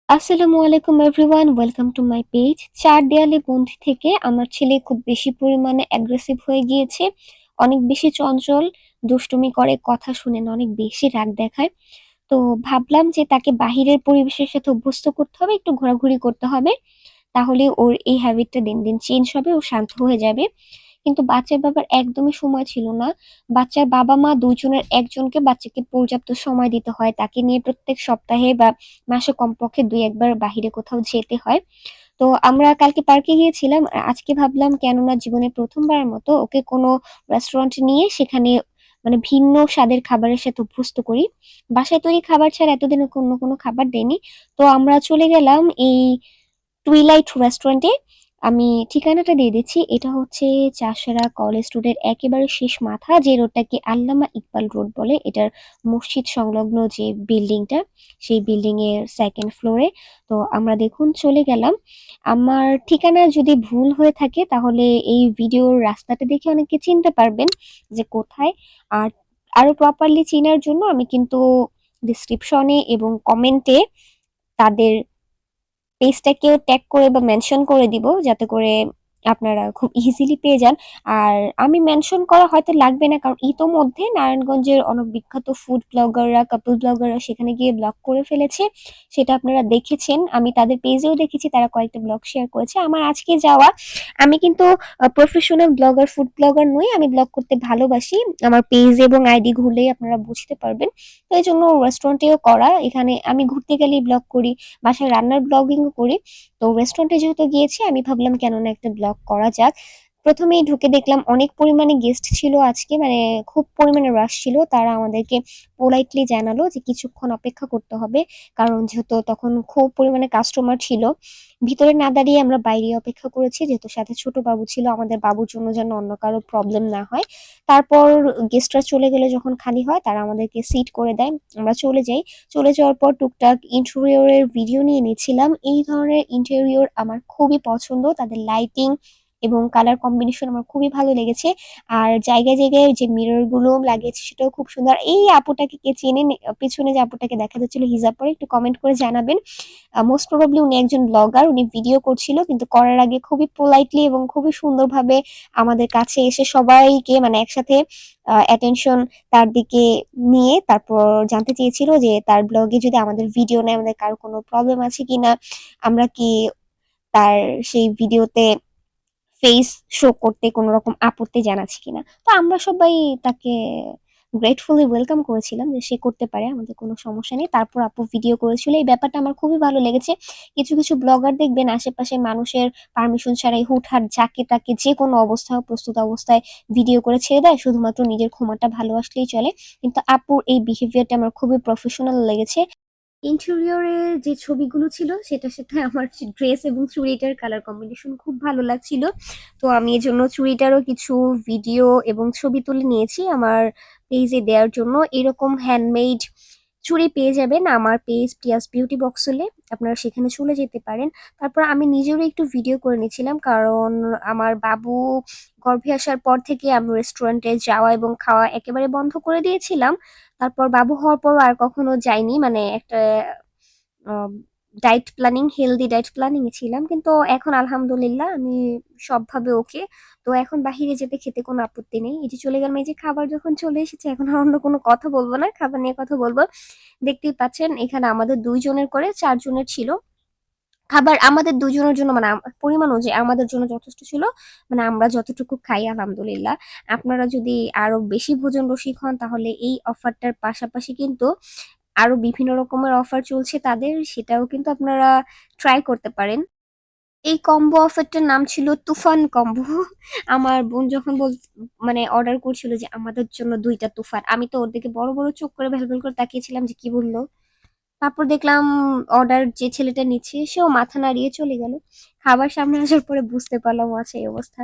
আসসালামু আলাইকুম everyone, welcome to my page. চার দেয়ালে বন্দি থেকে আমার ছেলে খুব বেশি পরিমাণে অ্যাগ্রেসিভ হয়ে গিয়েছে। অনেক বেশি চঞ্চল, দুষ্টুমি করে, কথা শুনে না, অনেক বেশি রাগ দেখায়। তো ভাবলাম যে তাকে বাহিরের পরিবেশের সাথে অভ্যস্ত করতে হবে, একটু ঘোরাঘুরি করতে হবে। তাহলে ওর এই হ্যাবিটটা দিন দিন চেঞ্জ হবে, ও শান্ত হয়ে যাবে। কিন্তু বাচ্চার বাবার একদমই সময় ছিল না। বাচ্চার বাবা মা দুজনের একজনকে বাচ্চাকে পর্যাপ্ত সময় দিতে হয়, তাকে নিয়ে প্রত্যেক সপ্তাহে বা মাসে কমপক্ষে দুই একবার বাহিরে কোথাও যেতে হয়। তো আমরা কালকে পার্কে গিয়েছিলাম, আর আজকে ভাবলাম কেননা জীবনে প্রথমবারের মতো ওকে কোনো রেস্টুরেন্টে নিয়ে সেখানে মানে ভিন্ন স্বাদের খাবারের সাথে অভ্যস্ত করি। বাসায় তৈরি খাবার ছাড়া এতদিন ওকে অন্য কোনো খাবার দেয়নি। তো আমরা চলে গেলাম এই টুইলাইট রেস্টুরেন্টে। আমি ঠিকানাটা দিয়ে দিচ্ছি। এটা হচ্ছে চাষারা কলেজ রোডের একেবারে শেষ মাথা, যে রোডটাকে আল্লামা ইকবাল রোড বলে। এটার মসজিদ সংলগ্ন যে বিল্ডিংটা, সেই বিল্ডিং এর সেকেন্ড ফ্লোরে। তো আমরা দেখুন চলে গেলাম। আমার ঠিকানা যদি ভুল হয়ে থাকে তাহলে এই ভিডিওর রাস্তাটা দেখে অনেকে চিনতে পারবেন যে কোথায়। আর আরো প্রপারলি চেনার জন্য আমি কিন্তু ডিসক্রিপশনে এবং কমেন্টে তাদের পেজটাকেও ট্যাগ করে বা মেনশন করে দিব, যাতে করে আপনারা খুব ইজিলি পেয়ে যান। আর আমি মেনশন করা হয়তো লাগবে না, কারণ ইতোমধ্যে নারায়ণগঞ্জের অনেক বিখ্যাত ফুড ব্লগাররা, কাপল ব্লগাররা সেখানে গিয়ে ব্লগ করে ফেলেছে। সেটা আপনারা দেখেছেন, আমি তাদের পেজেও দেখেছি, তারা কয়েকটা ব্লগ শেয়ার করেছে। আমার আজকে যাওয়া, আমি কিন্তু প্রফেশনাল ব্লগার, ফুড ব্লগার নই, আমি ব্লগ করতে ভালোবাসি। আমার পেজ এবং আইডি ঘুরলেই আপনারা বুঝতে পারবেন। তো এই জন্য রেস্টুরেন্টেও করা, এখানে আমি ঘুরতে গেলেই ব্লগ করি, বাসায় রান্নার ব্লগিংও করি। তো রেস্টুরেন্টে যেহেতু গিয়েছি, আমি ভাবলাম কেননা একটা ব্লগ করা যাক। প্রথমেই ঢুকে দেখলাম অনেক পরিমাণে গেস্ট ছিল আজকে, মানে খুব পরিমাণে রাশ ছিল। তারা আমাদেরকে পোলাইটলি জানালো যে কিছুক্ষণ অপেক্ষা করতে হবে, কারণ যেহেতু তখন খুব পরিমাণে কাস্টমার ছিল। ভিতরে না দাঁড়িয়ে আমরা বাইরে অপেক্ষা করেছি, যেহেতু সাথে ছোট বাবু ছিল, আমাদের বাবুর জন্য যেন অন্য কারো প্রবলেম না হয়। তারপর গেস্টরা চলে গেলে যখন খালি হয়, তারা আমাদেরকে সিট করে দেয়, আমরা চলে যাই। চলে যাওয়ার পর টুকটাক ইন্টেরিয়রের ভিডিও নিয়ে নিয়েছিলাম। এই ধরনের ইন্টেরিয়র আমার খুবই পছন্দ, তাদের লাইটিং এবং কালার কম্বিনেশন আমার খুবই ভালো লেগেছে। আর জায়গায় জায়গায় যে মিরর গুলো লাগিয়েছে সেটাও খুব সুন্দর। এই আপুটাকে কে চেনেন? পেছনে যে আপুটাকে দেখা যাচ্ছিল হিজাব পরে, একটু কমেন্ট করে জানাবেন। মোস্ট প্রবাবলি উনি একজন ব্লগার, উনি ভিডিও করছিল, কিন্তু করার আগে খুবই পোলাইটলি এবং খুবই সুন্দরভাবে আমাদের কাছে এসে সবাইকে মানে একসাথে অ্যাটেনশন তার দিকে নিয়ে তারপর জানতে চেয়েছিল যে তার ব্লগে যদি আমাদের ভিডিও নেয়, আমাদের কারো কোনো প্রবলেম আছে কিনা, আমরা কি তার সেই ভিডিওতে ফেস শো করতে কোনো রকম আপত্তি জানাচ্ছি কিনা। তো আমরা সবাই তাকে গ্রেটফুলি ওয়েলকাম করেছিলাম যে সে করতে পারে, আমাদের কোনো সমস্যা নেই। তারপর আপু ভিডিও করেছিল, এই ব্যাপারটা আমার খুবই ভালো লেগেছে। কিছু কিছু ব্লগার দেখবেন আশেপাশে মানুষের পারমিশন ছাড়াই হুটহাট যাকে তাকে যে কোনো অবস্থা প্রস্তুত অবস্থায় ভিডিও করে ছেড়ে দেয়, শুধুমাত্র নিজের ক্ষমাটা ভালো আসলেই চলে। কিন্তু আপুর এই বিহেভিয়ারটা আমার খুবই প্রফেশনাল লেগেছে। ইন্টেরিয়রের যে ছবিগুলো ছিল সেটার সাথে আমার ড্রেস এবং চুড়িটার কালার কম্বিনেশন খুব ভালো লাগছিল। তো আমি এজন্য চুড়িটারও কিছু ভিডিও এবং ছবি তুলে নিয়েছি আমার পেজে দেওয়ার জন্য। এরকম হ্যান্ডমেড চুড়ি পেয়ে যাবেন আমার পেজ পিয়াস বিউটি বক্স হলে, আপনারা সেখানে চলে যেতে পারেন। তারপর আমি নিজেরও একটু ভিডিও করে নিয়েছিলাম, কারণ আমার বাবু গর্ভে আসার পর থেকে আমি রেস্টুরেন্টে যাওয়া এবং খাওয়া একেবারে বন্ধ করে দিয়েছিলাম। তারপর বাবু হওয়ার পর আর কখনো যাইনি, মানে একটা diet planning, healthy diet planning এ ছিলাম। কিন্তু এখন আলহামদুলিল্লাহ আমি সবভাবে ওকে। তো এখন বাহিরে যেতে খেতে কোনো আপত্তি নেই। এই যে চলে গেলাম, এই যে খাবার যখন চলে এসেছে, এখন আর অন্য কোনো কথা বলবো না, খাবার নিয়ে কথা বলবো। দেখতেই পাচ্ছেন এখানে আমাদের দুইজনের করে চারজনের ছিল খাবার। আমাদের দুজনের জন্য মানে পরিমাণ অনুযায়ী আমাদের জন্য যথেষ্ট ছিল, মানে আমরা যতটুকু খাই আলহামদুলিল্লাহ। আপনারা যদি আরো বেশি ভোজন রসিক হন তাহলে এই অফারটার পাশাপাশি কিন্তু আরো বিভিন্ন রকমের অফার চলছে তাদের, সেটাও কিন্তু আপনারা ট্রাই করতে পারেন। এই কম্বো অফারটার নাম ছিল তুফান কম্বো। আমার বোন যখন মানে অর্ডার করছিল যে আমাদের জন্য দুইটা তুফান, আমি তো ওর দিকে বড় বড় চোখ করে ভ্যালভ্যাল করে তাকিয়েছিলাম যে কি বললো। তারপর দেখলাম অর্ডার যে ছেলেটা নিচ্ছে সেও মাথা নাড়িয়ে চলে গেল। খাবার সামনে আসার পরে বুঝতে পারলাম ও আছে এই অবস্থা।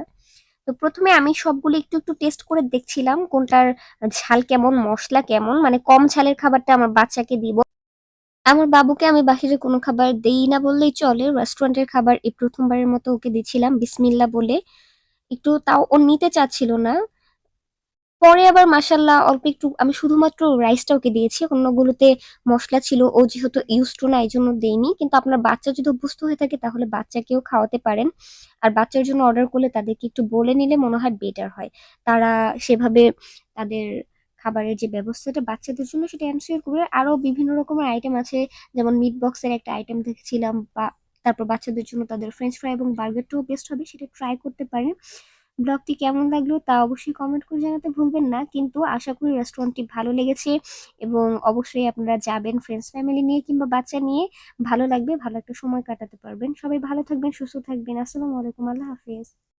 তো প্রথমে আমি সবগুলো একটু একটু টেস্ট করে দেখছিলাম কোনটার ঝাল কেমন, মশলা কেমন, মানে কম ঝালের খাবারটা আমার বাচ্চাকে দিব। আমার বাবুকে আমি বাহিরে কোনো খাবার দেই না বললেই চলে, রেস্টুরেন্টের খাবার এই প্রথমবারের মতো ওকে দিচ্ছিলাম বিসমিল্লা বলে। একটু তাও ও নিতে চাচ্ছিল না। পরে আবার মাশাআল্লাহ অল্প একটু আমি শুধুমাত্র রাইসটা ওকে দিয়েছি। অন্যগুলোতে মসলা ছিল। ও যেহেতু used to না এজন্য দেইনি। কিন্তু আপনার বাচ্চা যদি অভ্যস্ত হয়ে থাকে তাহলে বাচ্চাকেও খাওয়াতে পারেন। আর বাচ্চার জন্য অর্ডার করলে তাদেরকে একটু বলে নিলে মনে হয় বেটার হয়। তারা সেভাবে তাদের খাবারের যে ব্যবস্থাটা বাচ্চাদের জন্য সেটা এনশিওর করবে। আরো বিভিন্ন রকমের আইটেম আছে। যেমন মিট বক্সের একটা আইটেম দেখেছিলাম, বা তারপর বাচ্চাদের জন্য তাদের ফ্রেঞ্চ ফ্রাই এবং বার্গারটাও বেস্ট হবে, সেটা ট্রাই করতে পারেন। ব্লগটি কেমন লাগলো তা অবশ্যই কমেন্ট করে জানাতে ভুলবেন না। কিন্তু আশা করি রেস্টুরেন্টটি ভালো লেগেছে এবং অবশ্যই আপনারা যাবেন ফ্রেন্ডস ফ্যামিলি নিয়ে কিংবা বাচ্চা নিয়ে। ভালো লাগবে, ভালো একটা সময় কাটাতে পারবেন। সবাই ভালো থাকবেন, সুস্থ থাকবেন। আসসালামু আলাইকুম, আল্লাহ হাফেজ।